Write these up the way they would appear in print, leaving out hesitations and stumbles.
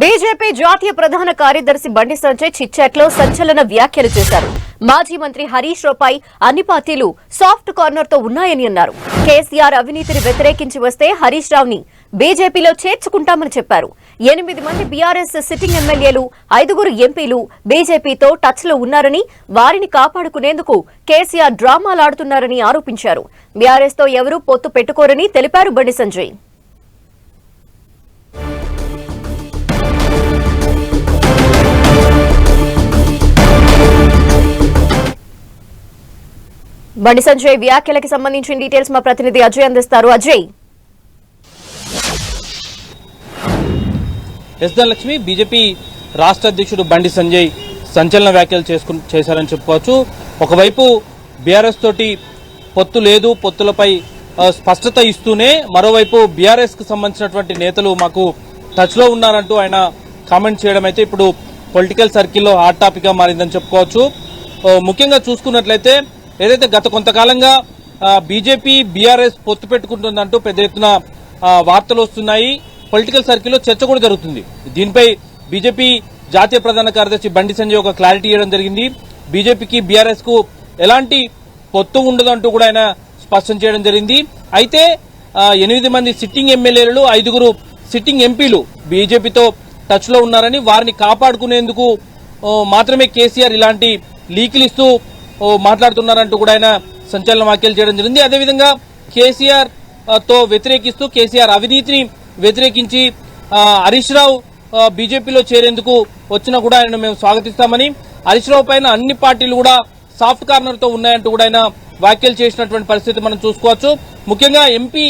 BJP జాతీయ ప్రధాన కార్యదర్శి బండి సంజయ్ చిట్చాట్లో సంచలన వ్యాఖ్యలు చేశారు. మాజీ మంత్రి హరీష్ రావుపై అన్ని పార్టీలు సాఫ్ట్ కార్నర్ తో ఉన్నాయని అన్నారు. కేసీఆర్ అవినీతిని వ్యతిరేకించి వస్తే హరీష్ రావుని బీజేపీలో చేర్చుకుంటామని చెప్పారు. 8 మంది బీఆర్ఎస్ సిట్టింగ్ ఎమ్మెల్యేలు, 5 ఎంపీలు బీజేపీతో టచ్ లో ఉన్నారని, వారిని కాపాడుకునేందుకు కేసీఆర్ డ్రామాలాడుతున్నారని ఆరోపించారు. బీఆర్ఎస్ తో ఎవరూ పొత్తు పెట్టుకోరని తెలిపారు బండి సంజయ్. బండి సంజయ్ వ్యాఖ్యలకి సంబంధించిన డీటెయిల్స్ మా ప్రతినిధి అజయ్ అందిస్తారు. అజయ్. లక్ష్మి, బీజేపీ రాష్ట్ర అధ్యక్షుడు బండి సంజయ్ సంచలన వ్యాఖ్యలు చేశారని చెప్పుకోవచ్చు. ఒకవైపు బీఆర్ఎస్ తోటి పొత్తు లేదు, పొత్తులపై స్పష్టత ఇస్తూనే మరోవైపు బీఆర్ఎస్ కు సంబంధించినటువంటి నేతలు మాకు టచ్ లో ఉన్నారంటూ ఆయన కామెంట్ చేయడం అయితే ఇప్పుడు పొలిటికల్ సర్కిల్లో హాట్ టాపిక్ గా మారిందని చెప్పుకోవచ్చు. ముఖ్యంగా చూసుకున్నట్లయితే ఏదైతే గత కొంతకాలంగా బీజేపీ బీఆర్ఎస్ పొత్తు పెట్టుకుంటుందంటూ పెద్ద ఎత్తున వార్తలు వస్తున్నాయి. పొలిటికల్ సర్కిల్లో చర్చ కూడా జరుగుతుంది. దీనిపై బీజేపీ జాతీయ ప్రధాన కార్యదర్శి బండి సంజయ్ ఒక క్లారిటీ ఇవ్వడం జరిగింది. బీజేపీకి బీఆర్ఎస్ కు ఎలాంటి పొత్తు ఉండదంటూ కూడా ఆయన స్పష్టం చేయడం జరిగింది. అయితే 8 మంది సిట్టింగ్ ఎమ్మెల్యేలు, 5 సిట్టింగ్ ఎంపీలు బీజేపీతో టచ్ లో ఉన్నారని, వారిని కాపాడుకునేందుకు మాత్రమే కేసీఆర్ ఇలాంటి లీకులు ఇస్తూ మాట్లాడుతున్నారంటూ కూడా ఆయన సంచలన వ్యాఖ్యలు చేయడం జరిగింది. అదేవిధంగా కేసీఆర్ తో వ్యతిరేకిస్తూ, కేసీఆర్ అవినీతిని వ్యతిరేకించి హరీష్ రావు బీజేపీలో చేరేందుకు వచ్చినా కూడా ఆయన మేము స్వాగతిస్తామని, హరీష్ రావు పైన అన్ని పార్టీలు కూడా సాఫ్ట్ కార్నర్ తో ఉన్నాయంటూ కూడా ఆయన వ్యాఖ్యలు చేసినటువంటి పరిస్థితి మనం చూసుకోవచ్చు. ముఖ్యంగా ఎంపీ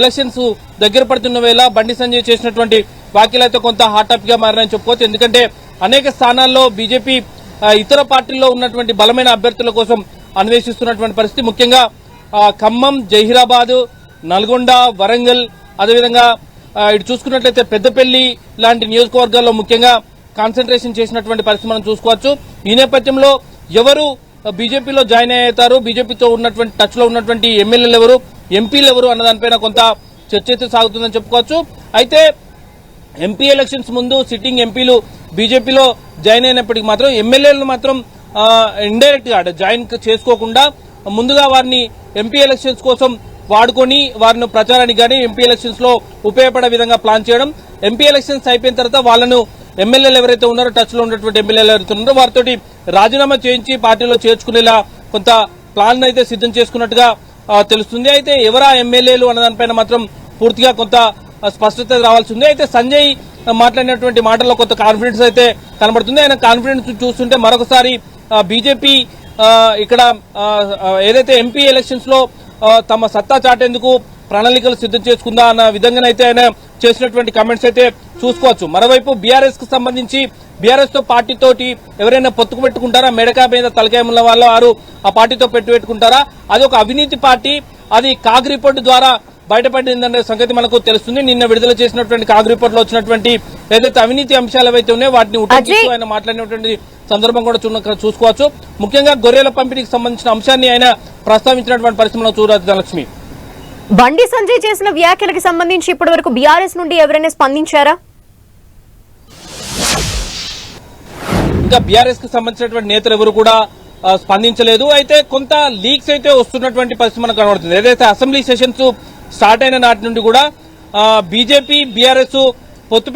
ఎలక్షన్స్ దగ్గర పడుతున్న వేళ బండి సంజయ్ చేసినటువంటి వ్యాఖ్యలు అయితే కొంత హాట్ టాపిక్ గా మారినాయని చెప్పుకోవచ్చు. ఎందుకంటే అనేక స్థానాల్లో బీజేపీ ఇతర పార్టీల్లో ఉన్నటువంటి బలమైన అభ్యర్థుల కోసం అన్వేషిస్తున్నటువంటి పరిస్థితి. ముఖ్యంగా ఖమ్మం, జహీరాబాద్, నల్గొండ, వరంగల్, అదేవిధంగా ఇటు చూసుకున్నట్లయితే పెద్దపల్లి లాంటి నియోజకవర్గాల్లో ముఖ్యంగా కాన్సన్ట్రేషన్ చేసినటువంటి పరిస్థితి మనం చూసుకోవచ్చు. ఈ నేపథ్యంలో ఎవరు బీజేపీలో జాయిన్ అయ్యారు, బీజేపీతో ఉన్నటువంటి టచ్ లో ఉన్నటువంటి ఎమ్మెల్యేలు ఎవరు, ఎంపీలు ఎవరు అన్న దానిపైన కొంత చర్చ అయితే సాగుతుందని చెప్పుకోవచ్చు. అయితే ఎంపీ ఎలక్షన్స్ ముందు సిట్టింగ్ ఎంపీలు బీజేపీలో జాయిన్ అయినప్పటికీ మాత్రం ఎమ్మెల్యేలను మాత్రం ఇండైరెక్ట్ గా జాయిన్ చేసుకోకుండా ముందుగా వారిని ఎంపీ ఎలక్షన్స్ కోసం వాడుకొని వారిని ప్రచారానికి కానీ ఎంపీ ఎలక్షన్స్ లో ఉపయోగపడే విధంగా ప్లాన్ చేయడం, ఎంపీ ఎలక్షన్స్ అయిపోయిన తర్వాత వాళ్ళను ఎమ్మెల్యేలు ఎవరైతే ఉన్నారో, టచ్ లో ఉన్నటువంటి ఎమ్మెల్యేలు ఎవరైతే ఉన్నారో వారితోటి రాజీనామా చేయించి పార్టీలో చేర్చుకునేలా కొంత ప్లాన్ అయితే సిద్ధం చేసుకున్నట్టుగా తెలుస్తుంది. అయితే ఎవరా ఎమ్మెల్యేలు అన్న దానిపైన మాత్రం పూర్తిగా కొంత స్పష్టత రావాల్సి ఉంది. అయితే సంజయ్ మాట్లాడినటువంటి మాటల్లో కొంత కాన్ఫిడెన్స్ అయితే కనబడుతుంది. ఆయన కాన్ఫిడెన్స్ చూస్తుంటే మరొకసారి బీజేపీ ఇక్కడ ఏదైతే ఎంపీ ఎలక్షన్స్ లో తమ సత్తా చాటేందుకు ప్రణాళికలు సిద్ధం చేసుకుందా అన్న విధంగానైతే ఆయన చేసినటువంటి కామెంట్స్ అయితే చూసుకోవచ్చు. మరోవైపు బీఆర్ఎస్ కు సంబంధించి బీఆర్ఎస్ తో పార్టీతోటి ఎవరైనా పొత్తుకు పెట్టుకుంటారా, మెడకా మీద తలకాయ ఉన్న వాళ్ళు వారు ఆ పార్టీతో పెట్టుకుంటారా, అది ఒక అవినీతి పార్టీ, అది కాగ్ రిపోర్టు ద్వారా బయటపడిందనే సంగతి మనకు తెలుస్తుంది. నిన్న విడుదల చేసినటువంటి కాగ్ రిపోర్ట్ లో వచ్చినటువంటి ఏదైతే అవినీతి అంశాలు ఏవైతే ఉన్నాయో వాటిని ఉటంకిస్తూ ఆయన మాట్లాడినటువంటి సందర్భం కూడా చూసుకోవచ్చు. ముఖ్యంగా గొర్రెల పంపిణీకి సంబంధించిన అంశాన్ని ఆయన ప్రస్తావించినటువంటి పరిస్థితుల్లో చూడవచ్చు. లక్ష్మి, బండి సంజయ్ చేసిన వ్యాఖ్యలకు సంబంధించి ఇప్పటి వరకు బీఆర్ఎస్ నుండి ఎవరైనా స్పందించారా? ఇంకా బీఆర్ఎస్ కు సంబంధించినటువంటి నేతలు ఎవరు కూడా స్పందించలేదు. అయితే కొంత లీక్స్ అయితే వస్తున్నటువంటి పరిస్థితి మనకు కనబడుతుంది. ఏదైతే అసెంబ్లీ సెషన్స్ స్టార్ట్ అయిన నాటి నుండి కూడా బీజేపీ బీఆర్ఎస్ పొత్తు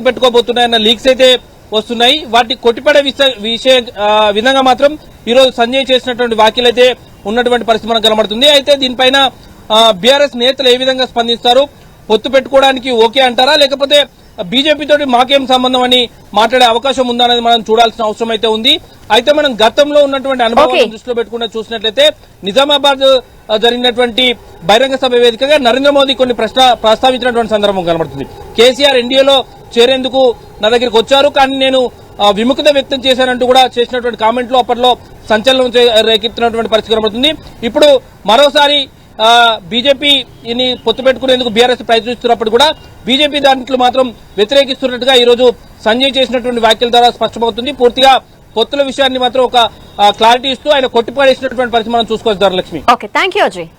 పెట్టుకోబోతున్నాయన్న లీక్స్ అయితే వస్తున్నాయి. వాటిని కొట్టిపడే విధంగా మాత్రం ఈరోజు సంజయ్ చేసినటువంటి వ్యాఖ్యలు అయితే ఉన్నటువంటి పరిస్థితి మనకు కనబడుతుంది. అయితే దీనిపైన బీఆర్ఎస్ నేతలు ఏ విధంగా స్పందిస్తారు, పొత్తు పెట్టుకోవడానికి ఓకే అంటారా, లేకపోతే బీజేపీ తోటి మాకేం సంబంధం అని మాట్లాడే అవకాశం ఉందా అనేది మనం చూడాల్సిన అవసరం అయితే ఉంది. అయితే మనం గతంలో ఉన్నటువంటి అనుభవాలను దృష్టిలో పెట్టుకుని చూసినట్లయితే నిజామాబాద్ జరిగినటువంటి బహిరంగ సభ వేదికగా నరేంద్ర మోదీ కొన్ని ప్రస్తావించినటువంటి సందర్భం కనబడుతుంది. కేసీఆర్ ఎన్డీఏలో చేరేందుకు నా దగ్గరికి వచ్చారు, కానీ నేను విముఖత వ్యక్తం చేశానంటూ కూడా చేసినటువంటి కామెంట్లు అప్పట్లో సంచలనం రేకెత్తినటువంటి పరిస్థితి కనబడుతుంది. ఇప్పుడు మరోసారి బీజేపీని పొత్తు పెట్టుకునేందుకు బీఆర్ఎస్ ప్రయత్నిస్తున్నప్పుడు కూడా బీజేపీ దాంట్లో మాత్రం వ్యతిరేకిస్తున్నట్టుగా ఈ రోజు సంజయ్ చేసినటువంటి వ్యాఖ్యల ద్వారా స్పష్టమవుతుంది. పూర్తిగా పొత్తుల విషయాన్ని మాత్రం ఒక క్లారిటీ ఇస్తూ ఆయన కొట్టిపడేసినటువంటి పరిస్థితి మనం చూసుకోవచ్చు. Lakshmi, okay, thank you Ajay.